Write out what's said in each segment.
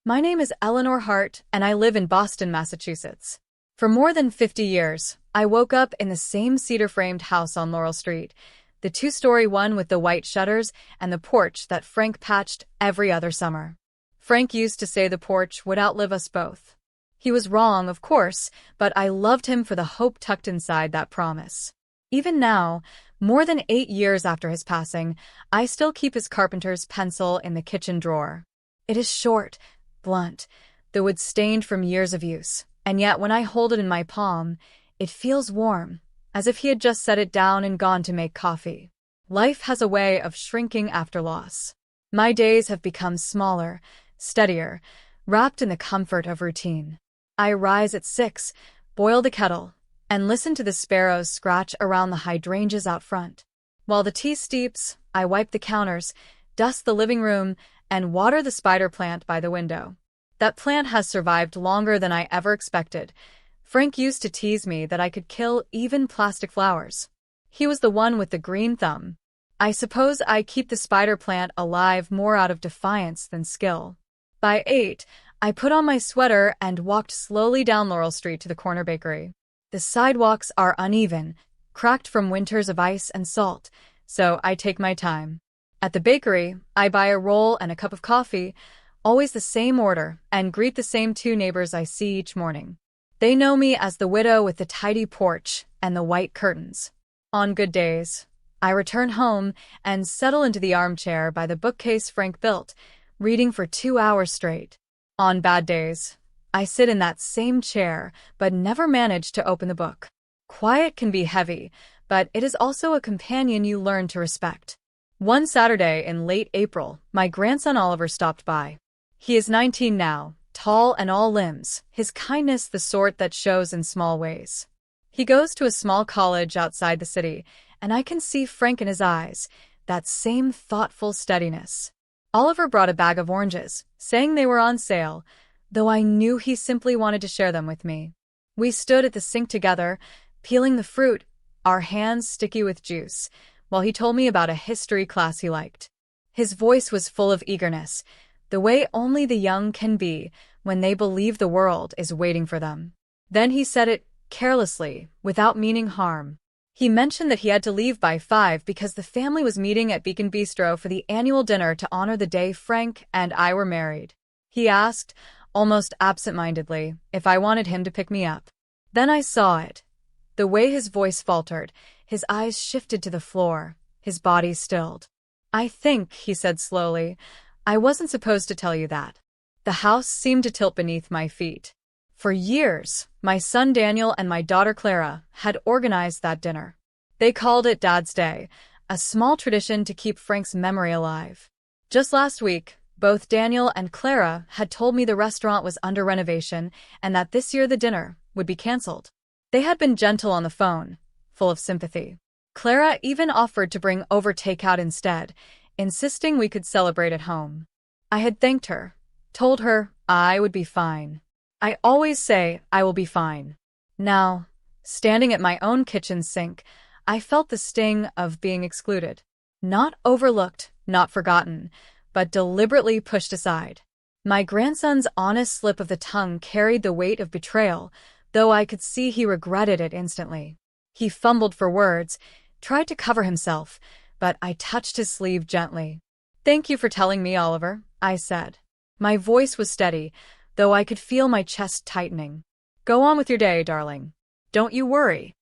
My name is Eleanor Hart, and I live in Boston, Massachusetts. For more than 50 years, I woke up in the same cedar-framed house on Laurel Street, the two-story one with the white shutters and the porch that Frank patched every other summer. Frank used to say the porch would outlive us both. He was wrong, of course, but I loved him for the hope tucked inside that promise. Even now, more than 8 years after his passing, I still keep his carpenter's pencil in the kitchen drawer. It is short, blunt, the wood stained from years of use, and yet when I hold it in my palm, it feels warm, as if he had just set it down and gone to make coffee. Life has a way of shrinking after loss. My days have become smaller, steadier, wrapped in the comfort of routine. I rise at 6, boil the kettle, and listen to the sparrows scratch around the hydrangeas out front. While the tea steeps, I wipe the counters, dust the living room, and water the spider plant by the window. That plant has survived longer than I ever expected. Frank used to tease me that I could kill even plastic flowers. He was the one with the green thumb. I suppose I keep the spider plant alive more out of defiance than skill. By 8, I put on my sweater and walked slowly down Laurel Street to the corner bakery. The sidewalks are uneven, cracked from winters of ice and salt, so I take my time. At the bakery, I buy a roll and a cup of coffee, always the same order, and greet the same 2 neighbors I see each morning. They know me as the widow with the tidy porch and the white curtains. On good days, I return home and settle into the armchair by the bookcase Frank built, reading for 2 hours straight. On bad days, I sit in that same chair, but never manage to open the book. Quiet can be heavy, but it is also a companion you learn to respect. One Saturday in late April, my grandson Oliver stopped by. He is 19 now, tall and all limbs, his kindness the sort that shows in small ways. He goes to a small college outside the city, and I can see Frank in his eyes, that same thoughtful steadiness. Oliver brought a bag of oranges, saying they were on sale, though I knew he simply wanted to share them with me. We stood at the sink together, peeling the fruit, our hands sticky with juice, while he told me about a history class he liked. His voice was full of eagerness, the way only the young can be when they believe the world is waiting for them. Then he said it carelessly, without meaning harm. He mentioned that he had to leave by 5 because the family was meeting at Beacon Bistro for the annual dinner to honor the day Frank and I were married. He asked, almost absent-mindedly, if I wanted him to pick me up. Then I saw it. The way his voice faltered, his eyes shifted to the floor, his body stilled. I think, he said slowly, I wasn't supposed to tell you that. The house seemed to tilt beneath my feet. For years, my son Daniel and my daughter Clara had organized that dinner. They called it Dad's Day, a small tradition to keep Frank's memory alive. Just last week, both Daniel and Clara had told me the restaurant was under renovation and that this year the dinner would be canceled. They had been gentle on the phone, full of sympathy. Clara even offered to bring over takeout instead, insisting we could celebrate at home. I had thanked her, told her I would be fine. I always say I will be fine. Now, standing at my own kitchen sink, I felt the sting of being excluded. Not overlooked, not forgotten, but deliberately pushed aside. My grandson's honest slip of the tongue carried the weight of betrayal, though I could see he regretted it instantly. He fumbled for words, tried to cover himself, but I touched his sleeve gently. "Thank you for telling me, Oliver," I said. My voice was steady, though I could feel my chest tightening. "Go on with your day, darling. Don't you worry."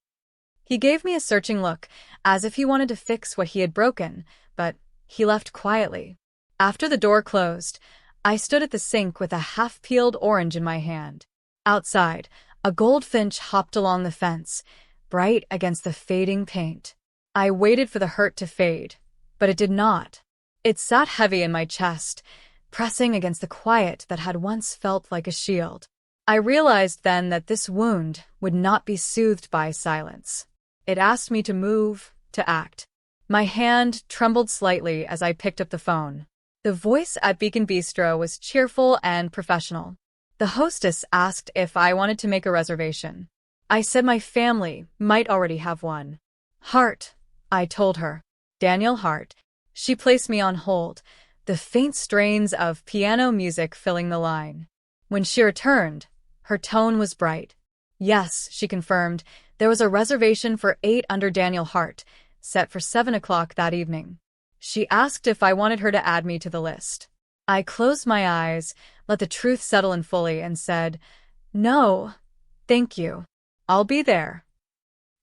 He gave me a searching look, as if he wanted to fix what he had broken, but he left quietly. After the door closed, I stood at the sink with a half-peeled orange in my hand. Outside, a goldfinch hopped along the fence, bright against the fading paint. I waited for the hurt to fade, but it did not. It sat heavy in my chest, pressing against the quiet that had once felt like a shield. I realized then that this wound would not be soothed by silence. It asked me to move, to act. My hand trembled slightly as I picked up the phone. The voice at Beacon Bistro was cheerful and professional. The hostess asked if I wanted to make a reservation. I said my family might already have one. "Hart," I told her. "Daniel Hart." She placed me on hold, the faint strains of piano music filling the line. When she returned, her tone was bright. Yes, she confirmed, there was a reservation for 8 under Daniel Hart, set for 7 o'clock that evening. She asked if I wanted her to add me to the list. I closed my eyes, let the truth settle in fully, and said, "No, thank you. I'll be there."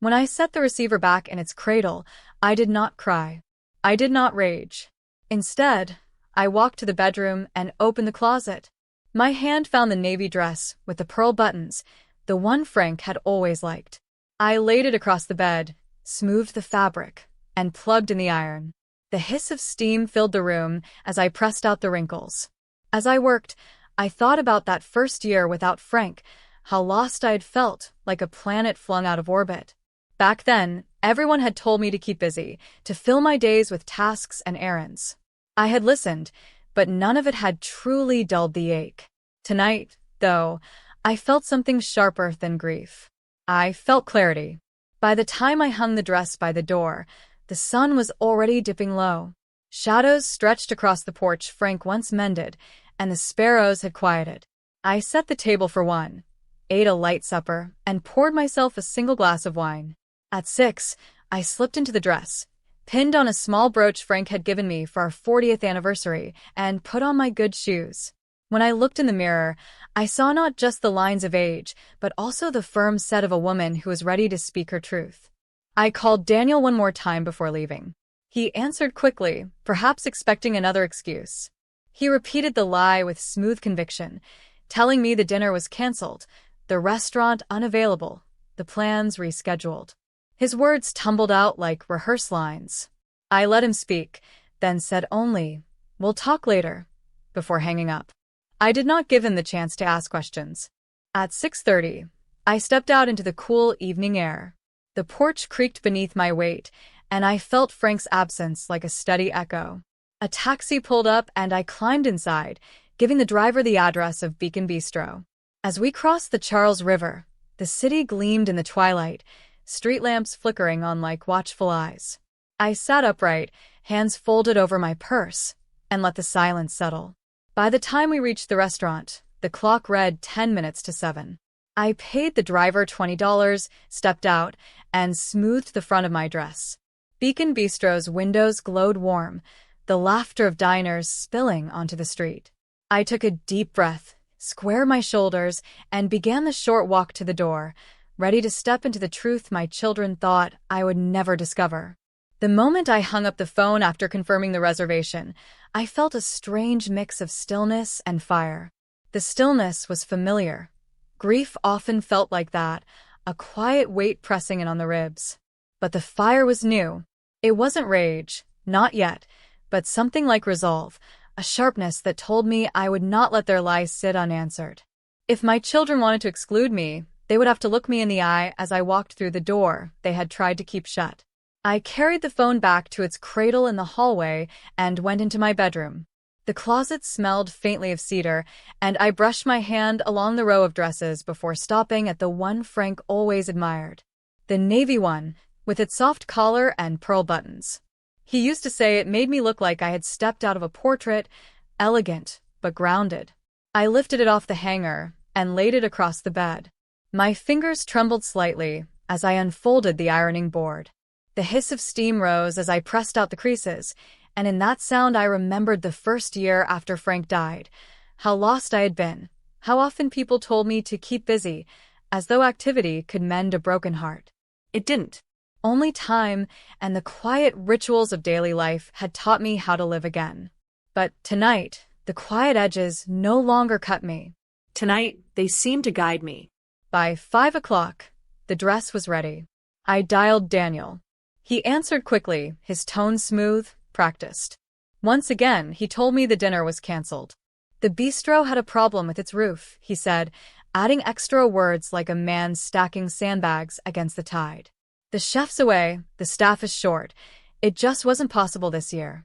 When I set the receiver back in its cradle, I did not cry. I did not rage. Instead, I walked to the bedroom and opened the closet. My hand found the navy dress with the pearl buttons, the one Frank had always liked. I laid it across the bed, smoothed the fabric, and plugged in the iron. The hiss of steam filled the room as I pressed out the wrinkles. As I worked, I thought about that first year without Frank, how lost I had felt, like a planet flung out of orbit. Back then, everyone had told me to keep busy, to fill my days with tasks and errands. I had listened, but none of it had truly dulled the ache. Tonight, though, I felt something sharper than grief. I felt clarity. By the time I hung the dress by the door, the sun was already dipping low. Shadows stretched across the porch Frank once mended, and the sparrows had quieted. I set the table for one, ate a light supper, and poured myself a single glass of wine. At 6, I slipped into the dress, pinned on a small brooch Frank had given me for our 40th anniversary, and put on my good shoes. When I looked in the mirror, I saw not just the lines of age, but also the firm set of a woman who was ready to speak her truth. I called Daniel one more time before leaving. He answered quickly, perhaps expecting another excuse. He repeated the lie with smooth conviction, telling me the dinner was canceled, the restaurant unavailable, the plans rescheduled. His words tumbled out like rehearsed lines. I let him speak, then said only, "We'll talk later," before hanging up. I did not give him the chance to ask questions. At 6:30, I stepped out into the cool evening air. The porch creaked beneath my weight, and I felt Frank's absence like a steady echo. A taxi pulled up and I climbed inside, giving the driver the address of Beacon Bistro. As we crossed the Charles River, the city gleamed in the twilight, street lamps flickering on like watchful eyes. I sat upright, hands folded over my purse, and let the silence settle. By the time we reached the restaurant, the clock read 10 minutes to 7. I paid the driver $20, stepped out, and smoothed the front of my dress. Beacon Bistro's windows glowed warm, the laughter of diners spilling onto the street. I took a deep breath, squared my shoulders, and began the short walk to the door, ready to step into the truth my children thought I would never discover. The moment I hung up the phone after confirming the reservation, I felt a strange mix of stillness and fire. The stillness was familiar. Grief often felt like that, a quiet weight pressing in on the ribs. But the fire was new. It wasn't rage, not yet, but something like resolve, a sharpness that told me I would not let their lies sit unanswered. If my children wanted to exclude me, they would have to look me in the eye as I walked through the door they had tried to keep shut. I carried the phone back to its cradle in the hallway and went into my bedroom. The closet smelled faintly of cedar, and I brushed my hand along the row of dresses before stopping at the one Frank always admired. The navy one, with its soft collar and pearl buttons. He used to say it made me look like I had stepped out of a portrait, elegant but grounded. I lifted it off the hanger and laid it across the bed. My fingers trembled slightly as I unfolded the ironing board. The hiss of steam rose as I pressed out the creases, and in that sound I remembered the first year after Frank died, how lost I had been, how often people told me to keep busy, as though activity could mend a broken heart. It didn't. Only time and the quiet rituals of daily life had taught me how to live again. But tonight, the quiet edges no longer cut me. Tonight, they seemed to guide me. By 5 o'clock, the dress was ready. I dialed Daniel. He answered quickly, his tone smooth, practiced. Once again, he told me the dinner was canceled. The bistro had a problem with its roof, he said, adding extra words like a man stacking sandbags against the tide. The chef's away, the staff is short. It just wasn't possible this year.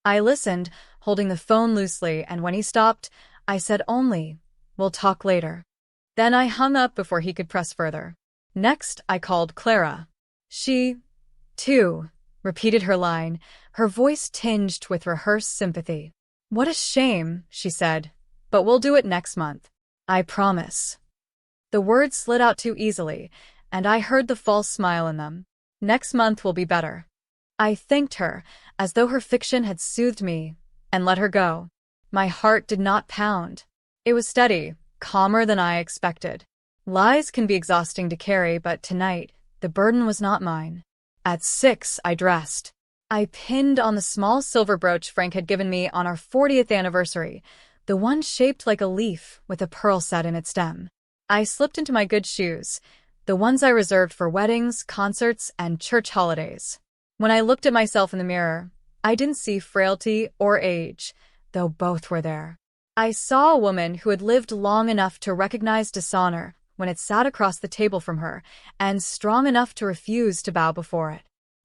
I listened, holding the phone loosely, and when he stopped, I said only, "We'll talk later." Then I hung up before he could press further. Next, I called Clara. She, too, repeated her line, her voice tinged with rehearsed sympathy. "What a shame," she said, "but we'll do it next month. I promise." The words slid out too easily, and I heard the false smile in them. "Next month will be better." I thanked her, as though her fiction had soothed me, and let her go. My heart did not pound. It was steady, calmer than I expected. Lies can be exhausting to carry, but tonight, the burden was not mine. At 6, I dressed. I pinned on the small silver brooch Frank had given me on our 40th anniversary, the one shaped like a leaf with a pearl set in its stem. I slipped into my good shoes, the ones I reserved for weddings, concerts, and church holidays. When I looked at myself in the mirror, I didn't see frailty or age, though both were there. I saw a woman who had lived long enough to recognize dishonor when it sat across the table from her, and strong enough to refuse to bow before it.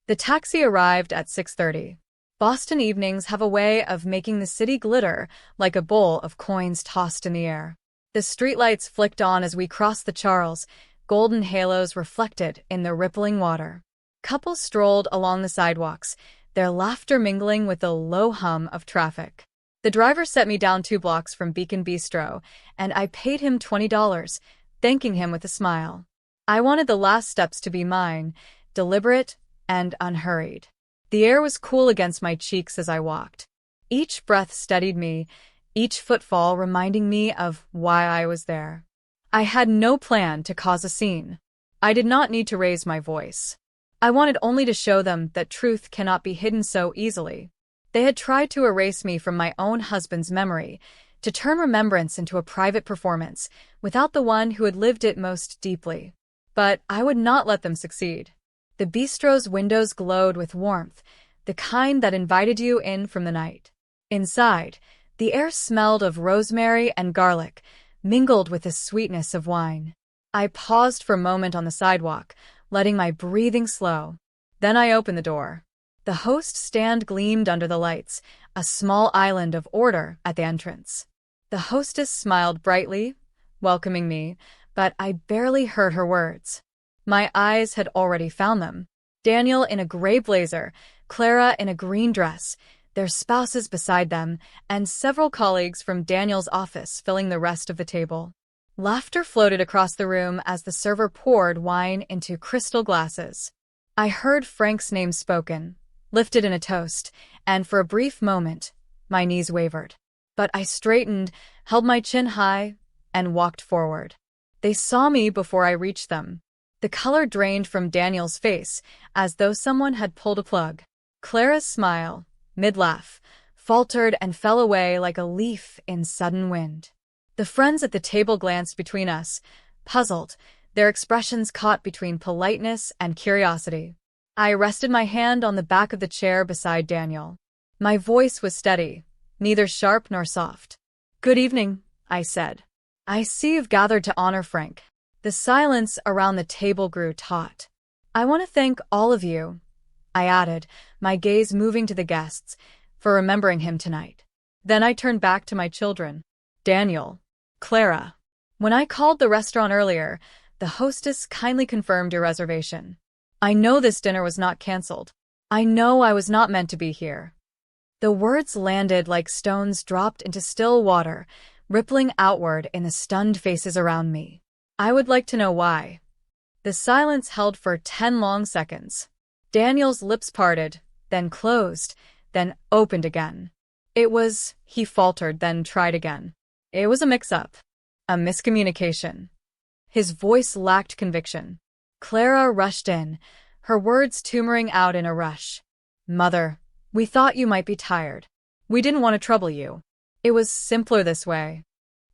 The taxi arrived at 6:30. Boston evenings have a way of making the city glitter like a bowl of coins tossed in the air. The streetlights flicked on as we crossed the Charles, golden halos reflected in the rippling water. Couples strolled along the sidewalks, their laughter mingling with the low hum of traffic. The driver set me down 2 blocks from Beacon Bistro, and I paid him $20, thanking him with a smile. I wanted the last steps to be mine, deliberate and unhurried. The air was cool against my cheeks as I walked. Each breath steadied me, each footfall reminding me of why I was there. I had no plan to cause a scene. I did not need to raise my voice. I wanted only to show them that truth cannot be hidden so easily. They had tried to erase me from my own husband's memory, to turn remembrance into a private performance, without the one who had lived it most deeply. But I would not let them succeed. The bistro's windows glowed with warmth, the kind that invited you in from the night. Inside, the air smelled of rosemary and garlic, mingled with the sweetness of wine. I paused for a moment on the sidewalk, letting my breathing slow. Then I opened the door. The host stand gleamed under the lights, a small island of order at the entrance. The hostess smiled brightly, welcoming me, but I barely heard her words. My eyes had already found them. Daniel in a gray blazer, Clara in a green dress, their spouses beside them, and several colleagues from Daniel's office filling the rest of the table. Laughter floated across the room as the server poured wine into crystal glasses. I heard Frank's name spoken, lifted in a toast, and for a brief moment, my knees wavered. But I straightened, held my chin high, and walked forward. They saw me before I reached them. The color drained from Daniel's face, as though someone had pulled a plug. Clara's smile, mid-laugh, faltered and fell away like a leaf in sudden wind. The friends at the table glanced between us, puzzled, their expressions caught between politeness and curiosity. I rested my hand on the back of the chair beside Daniel. My voice was steady, neither sharp nor soft. "Good evening," I said. "I see you've gathered to honor Frank." The silence around the table grew taut. "I want to thank all of you," I added, my gaze moving to the guests, "for remembering him tonight." Then I turned back to my children. "Daniel, Clara, when I called the restaurant earlier, the hostess kindly confirmed your reservation. I know this dinner was not canceled. I know I was not meant to be here." The words landed like stones dropped into still water, rippling outward in the stunned faces around me. I would like to know why. The silence held for 10 long seconds. Daniel's lips parted, then closed, then opened again. He faltered, then tried again. It was a mix-up. A miscommunication. His voice lacked conviction. Clara rushed in, her words tumoring out in a rush. "Mother, we thought you might be tired. We didn't want to trouble you. It was simpler this way."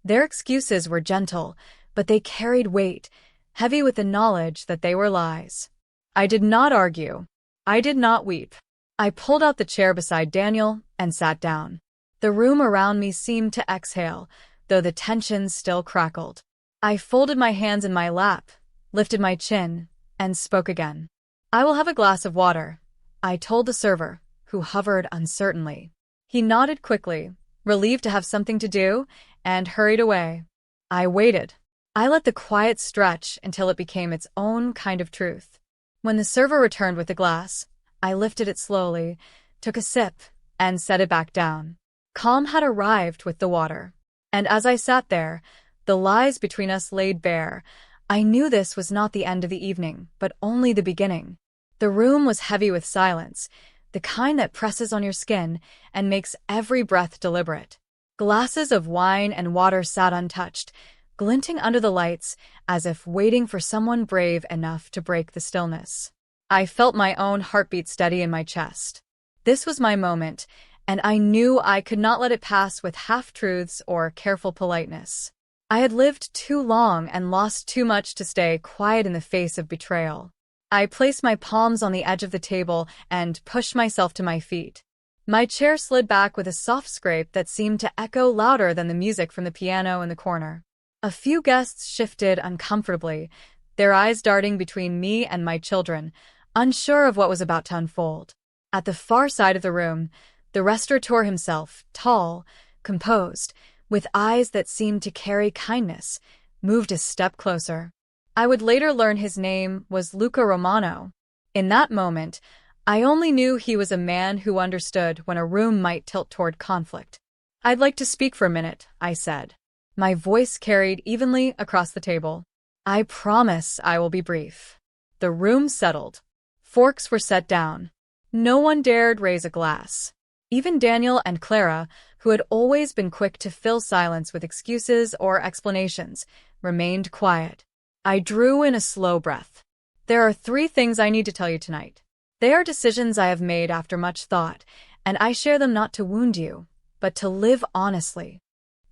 Their excuses were gentle, but they carried weight, heavy with the knowledge that they were lies. I did not argue. I did not weep. I pulled out the chair beside Daniel and sat down. The room around me seemed to exhale, though the tension still crackled. I folded my hands in my lap, lifted my chin, and spoke again. "I will have a glass of water," I told the server, who hovered uncertainly. He nodded quickly, relieved to have something to do, and hurried away. I waited. I let the quiet stretch until it became its own kind of truth. When the server returned with the glass, I lifted it slowly, took a sip, and set it back down. Calm had arrived with the water. And as I sat there, the lies between us laid bare, I knew this was not the end of the evening, but only the beginning. The room was heavy with silence, the kind that presses on your skin and makes every breath deliberate. Glasses of wine and water sat untouched, glinting under the lights as if waiting for someone brave enough to break the stillness. I felt my own heartbeat steady in my chest. This was my moment, and I knew I could not let it pass with half-truths or careful politeness. I had lived too long and lost too much to stay quiet in the face of betrayal. I placed my palms on the edge of the table and pushed myself to my feet. My chair slid back with a soft scrape that seemed to echo louder than the music from the piano in the corner. A few guests shifted uncomfortably, their eyes darting between me and my children, unsure of what was about to unfold. At the far side of the room, the restaurateur himself, tall, composed, with eyes that seemed to carry kindness, moved a step closer. I would later learn his name was Luca Romano. In that moment, I only knew he was a man who understood when a room might tilt toward conflict. "I'd like to speak for a minute," I said. My voice carried evenly across the table. "I promise I will be brief." The room settled. Forks were set down. No one dared raise a glass. Even Daniel and Clara, who had always been quick to fill silence with excuses or explanations, remained quiet. I drew in a slow breath. "There are 3 things I need to tell you tonight. They are decisions I have made after much thought, and I share them not to wound you, but to live honestly."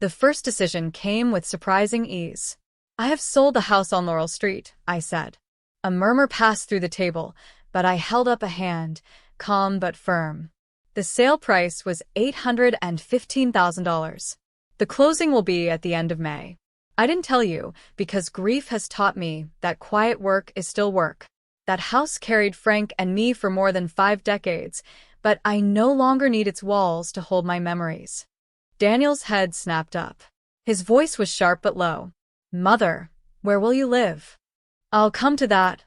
The first decision came with surprising ease. "I have sold the house on Laurel Street," I said. A murmur passed through the table, but I held up a hand, calm but firm. The sale price was $815,000. The closing will be at the end of May. I didn't tell you because grief has taught me that quiet work is still work. That house carried Frank and me for more than 5 decades, but I no longer need its walls to hold my memories. Daniel's head snapped up. His voice was sharp but low. "Mother, where will you live?" "I'll come to that,"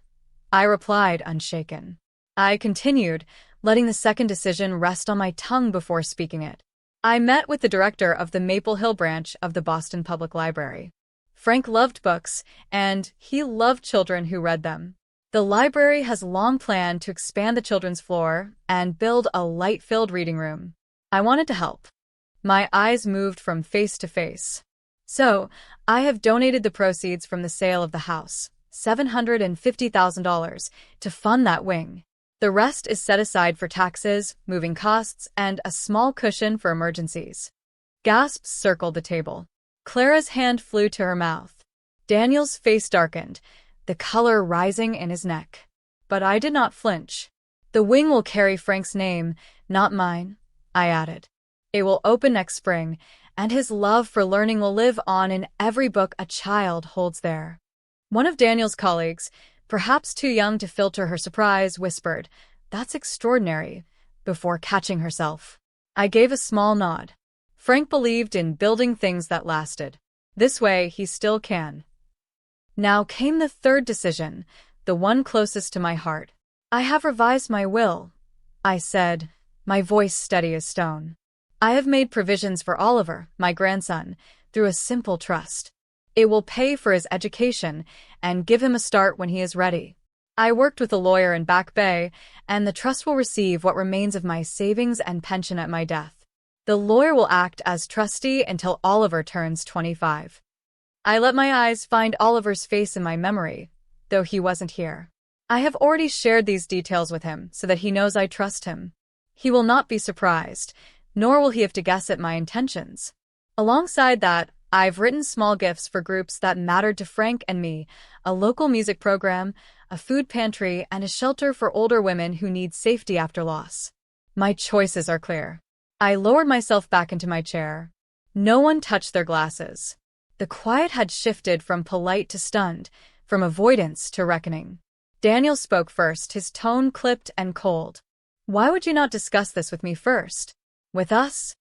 I replied, unshaken. I continued, letting the second decision rest on my tongue before speaking it. "I met with the director of the Maple Hill branch of the Boston Public Library. Frank loved books, and he loved children who read them. The library has long planned to expand the children's floor and build a light-filled reading room. I wanted to help." My eyes moved from face to face. "So, I have donated the proceeds from the sale of the house, $750,000, to fund that wing. The rest is set aside for taxes, moving costs, and a small cushion for emergencies." Gasps circled the table. Clara's hand flew to her mouth. Daniel's face darkened, the color rising in his neck. But I did not flinch. "The wing will carry Frank's name, not mine," I added. "It will open next spring, and his love for learning will live on in every book a child holds there." One of Daniel's colleagues, perhaps too young to filter her surprise, whispered, "That's extraordinary," before catching herself. I gave a small nod. Frank believed in building things that lasted. This way, he still can. Now came the third decision, the one closest to my heart. "I have revised my will," I said, my voice steady as stone. "I have made provisions for Oliver, my grandson, through a simple trust. It will pay for his education and give him a start when he is ready. I worked with a lawyer in Back Bay, and the trust will receive what remains of my savings and pension at my death. The lawyer will act as trustee until Oliver turns 25. I let my eyes find Oliver's face in my memory, though he wasn't here. I have already shared these details with him so that he knows I trust him. He will not be surprised, nor will he have to guess at my intentions. Alongside that, I've written small gifts for groups that mattered to Frank and me, a local music program, a food pantry, and a shelter for older women who need safety after loss. My choices are clear." I lowered myself back into my chair. No one touched their glasses. The quiet had shifted from polite to stunned, from avoidance to reckoning. Daniel spoke first, his tone clipped and cold. "Why would you not discuss this with me first? With us?"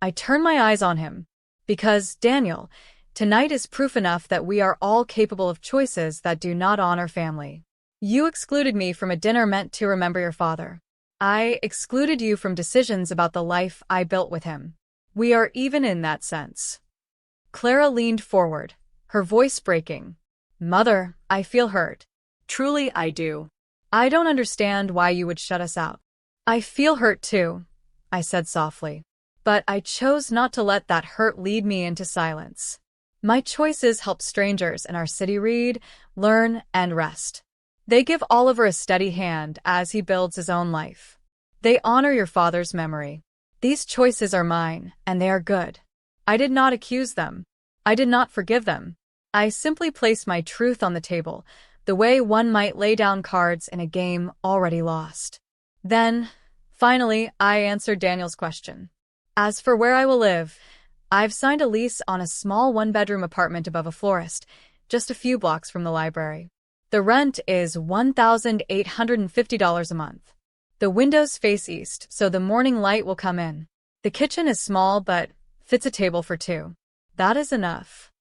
I turned my eyes on him. "Because, Daniel, tonight is proof enough that we are all capable of choices that do not honor family. You excluded me from a dinner meant to remember your father. I excluded you from decisions about the life I built with him. We are even in that sense. Clara leaned forward, her voice breaking. Mother, I feel hurt. Truly, I do. I don't understand why you would shut us out. I feel hurt too, I said softly. But I chose not to let that hurt lead me into silence. My choices help strangers in our city read, learn, and rest. They give Oliver a steady hand as he builds his own life. They honor your father's memory. These choices are mine, and they are good. I did not accuse them. I did not forgive them. I simply placed my truth on the table, the way one might lay down cards in a game already lost. Then, finally, I answered Daniel's question. As for where I will live, I've signed a lease on a small one-bedroom apartment above a florist, just a few blocks from the library. The rent is $1,850 a month. The windows face east, so the morning light will come in. The kitchen is small but fits a table for two. That is enough.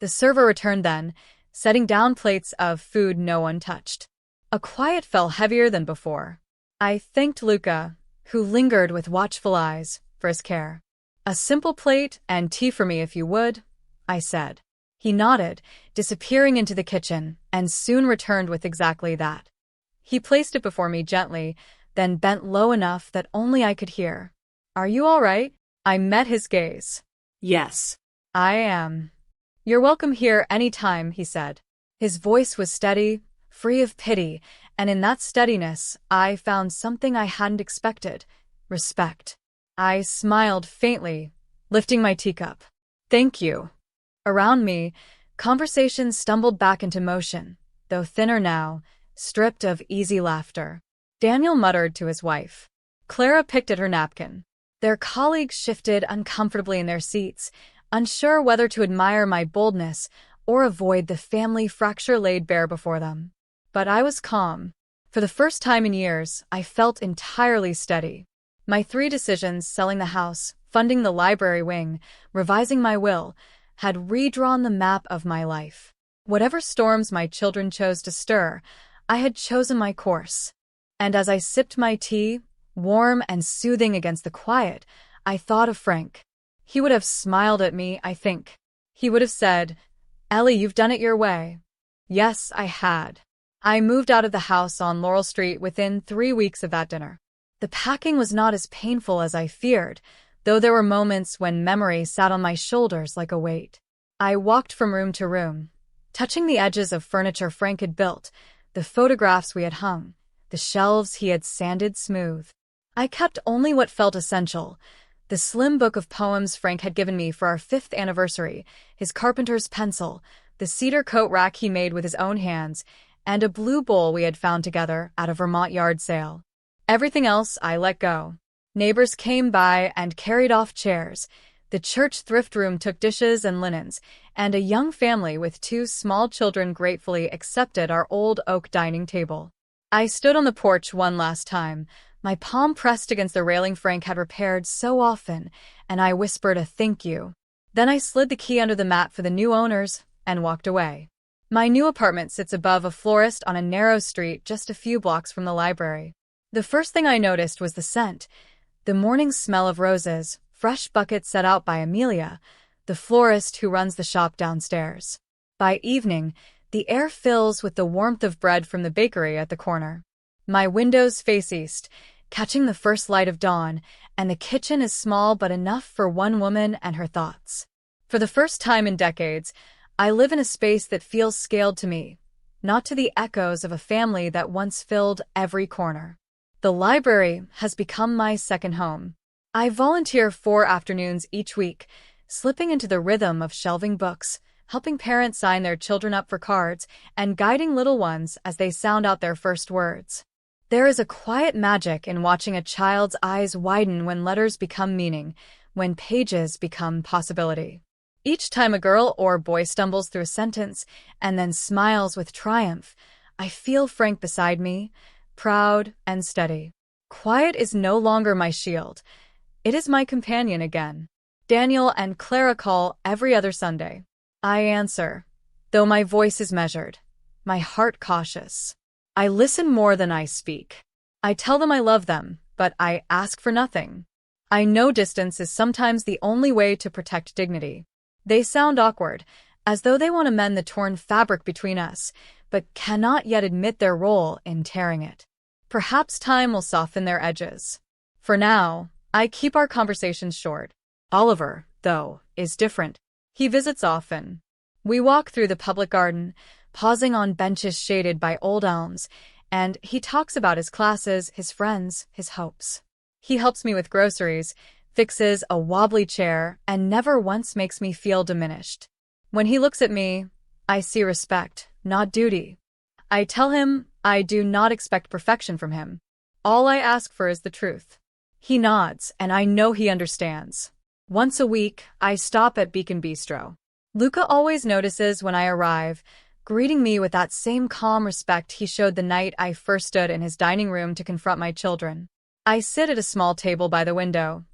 The server returned then, setting down plates of food no one touched. A quiet fell heavier than before. I thanked Luca, who lingered with watchful eyes, for his care. A simple plate and tea for me if you would, I said. He nodded, disappearing into the kitchen, and soon returned with exactly that. He placed it before me gently, then bent low enough that only I could hear. Are you all right? I met his gaze. Yes. I am. You're welcome here any time, he said. His voice was steady, free of pity, and in that steadiness, I found something I hadn't expected: respect. I smiled faintly, lifting my teacup. Thank you. Around me, conversation stumbled back into motion, though thinner now, stripped of easy laughter. Daniel muttered to his wife. Clara picked at her napkin. Their colleagues shifted uncomfortably in their seats, unsure whether to admire my boldness or avoid the family fracture laid bare before them. But I was calm. For the first time in years, I felt entirely steady. My 3 decisions, selling the house, funding the library wing, revising my will, had redrawn the map of my life. Whatever storms my children chose to stir, I had chosen my course. And as I sipped my tea, warm and soothing against the quiet, I thought of Frank. He would have smiled at me, I think. He would have said, Ellie, you've done it your way. Yes, I had. I moved out of the house on Laurel Street within 3 weeks of that dinner. The packing was not as painful as I feared, though there were moments when memory sat on my shoulders like a weight. I walked from room to room, touching the edges of furniture Frank had built, the photographs we had hung, the shelves he had sanded smooth. I kept only what felt essential: the slim book of poems Frank had given me for our 5th anniversary, his carpenter's pencil, the cedar coat rack he made with his own hands, and a blue bowl we had found together at a Vermont yard sale. Everything else I let go. Neighbors came by and carried off chairs. The church thrift room took dishes and linens, and a young family with 2 small children gratefully accepted our old oak dining table. I stood on the porch one last time, my palm pressed against the railing Frank had repaired so often, and I whispered a thank you. Then I slid the key under the mat for the new owners and walked away. My new apartment sits above a florist on a narrow street just a few blocks from the library. The first thing I noticed was the scent, the morning smell of roses, fresh buckets set out by Amelia, the florist who runs the shop downstairs. By evening, the air fills with the warmth of bread from the bakery at the corner. My windows face east, catching the first light of dawn, and the kitchen is small but enough for one woman and her thoughts. For the first time in decades, I live in a space that feels scaled to me, not to the echoes of a family that once filled every corner. The library has become my second home. I volunteer 4 afternoons each week, slipping into the rhythm of shelving books, helping parents sign their children up for cards, and guiding little ones as they sound out their first words. There is a quiet magic in watching a child's eyes widen when letters become meaning, when pages become possibility. Each time a girl or boy stumbles through a sentence and then smiles with triumph, I feel Frank beside me, proud and steady. Quiet is no longer my shield. It is my companion again. Daniel and Clara call every other Sunday. I answer, though my voice is measured, my heart cautious. I listen more than I speak. I tell them I love them, but I ask for nothing. I know distance is sometimes the only way to protect dignity. They sound awkward, as though they want to mend the torn fabric between us, but cannot yet admit their role in tearing it. Perhaps time will soften their edges. For now, I keep our conversations short. Oliver, though, is different. He visits often. We walk through the public garden, pausing on benches shaded by old elms, and he talks about his classes, his friends, his hopes. He helps me with groceries, fixes a wobbly chair, and never once makes me feel diminished. When he looks at me, I see respect, not duty. I tell him I do not expect perfection from him. All I ask for is the truth. He nods, and I know he understands. Once a week, I stop at Beacon Bistro. Luca always notices when I arrive, greeting me with that same calm respect he showed the night I first stood in his dining room to confront my children. I sit at a small table by the window,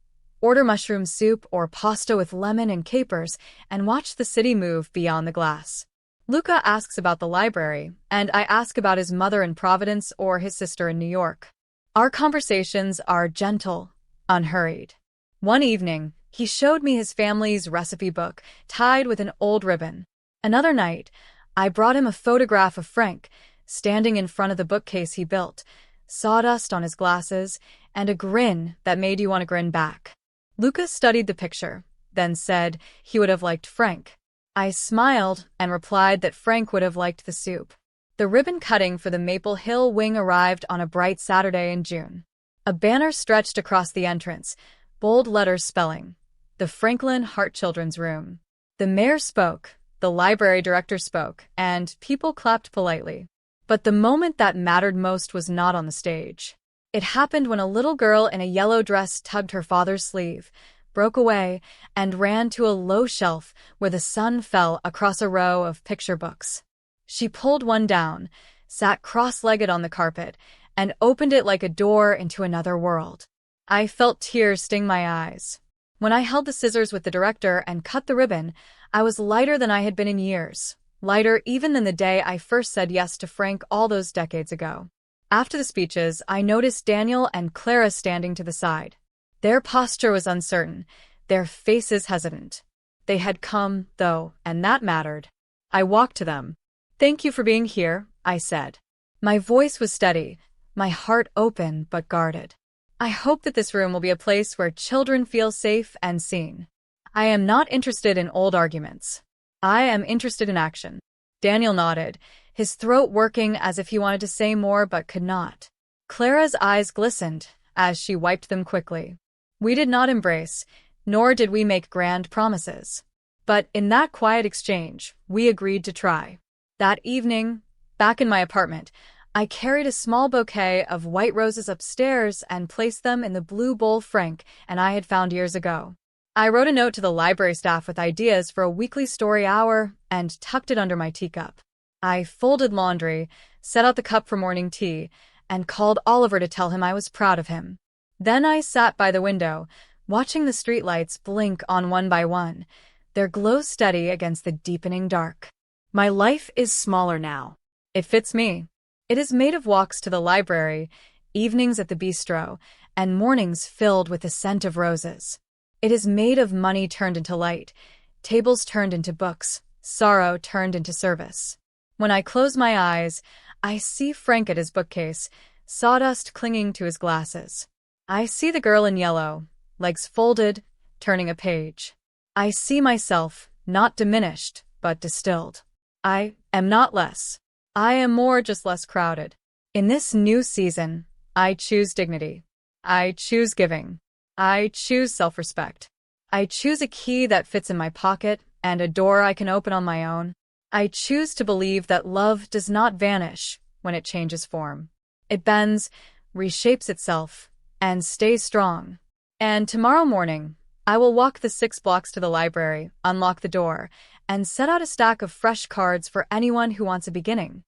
order mushroom soup or pasta with lemon and capers, and watch the city move beyond the glass. Luca asks about the library, and I ask about his mother in Providence or his sister in New York. Our conversations are gentle, unhurried. One evening, he showed me his family's recipe book, tied with an old ribbon. Another night, I brought him a photograph of Frank, standing in front of the bookcase he built, sawdust on his glasses, and a grin that made you want to grin back. Luca studied the picture, then said he would have liked Frank. I smiled and replied that Frank would have liked the soup. The ribbon cutting for the Maple Hill wing arrived on a bright Saturday in June. A banner stretched across the entrance, bold letters spelling, "The Franklin Hart Children's Room." The mayor spoke, the library director spoke, and people clapped politely. But the moment that mattered most was not on the stage. It happened when a little girl in a yellow dress tugged her father's sleeve, broke away, and ran to a low shelf where the sun fell across a row of picture books. She pulled one down, sat cross-legged on the carpet, and opened it like a door into another world. I felt tears sting my eyes. When I held the scissors with the director and cut the ribbon, I was lighter than I had been in years, lighter even than the day I first said yes to Frank all those decades ago. After the speeches, I noticed Daniel and Clara standing to the side. Their posture was uncertain, their faces hesitant. They had come, though, and that mattered. I walked to them. "Thank you for being here," I said. My voice was steady, my heart open but guarded. "I hope that this room will be a place where children feel safe and seen. I am not interested in old arguments. I am interested in action." Daniel nodded, his throat working as if he wanted to say more but could not. Clara's eyes glistened as she wiped them quickly. We did not embrace, nor did we make grand promises. But in that quiet exchange, we agreed to try. That evening, back in my apartment, I carried a small bouquet of white roses upstairs and placed them in the blue bowl Frank and I had found years ago. I wrote a note to the library staff with ideas for a weekly story hour and tucked it under my teacup. I folded laundry, set out the cup for morning tea, and called Oliver to tell him I was proud of him. Then I sat by the window, watching the streetlights blink on one by one, their glow steady against the deepening dark. My life is smaller now. It fits me. It is made of walks to the library, evenings at the bistro, and mornings filled with the scent of roses. It is made of money turned into light, tables turned into books, sorrow turned into service. When I close my eyes, I see Frank at his bookcase, sawdust clinging to his glasses. I see the girl in yellow, legs folded, turning a page. I see myself, not diminished, but distilled. I am not less. I am more, just less crowded. In this new season, I choose dignity. I choose giving. I choose self-respect. I choose a key that fits in my pocket and a door I can open on my own. I choose to believe that love does not vanish when it changes form. It bends, reshapes itself, and stays strong. And tomorrow morning, I will walk the 6 blocks to the library, unlock the door, and set out a stack of fresh cards for anyone who wants a beginning.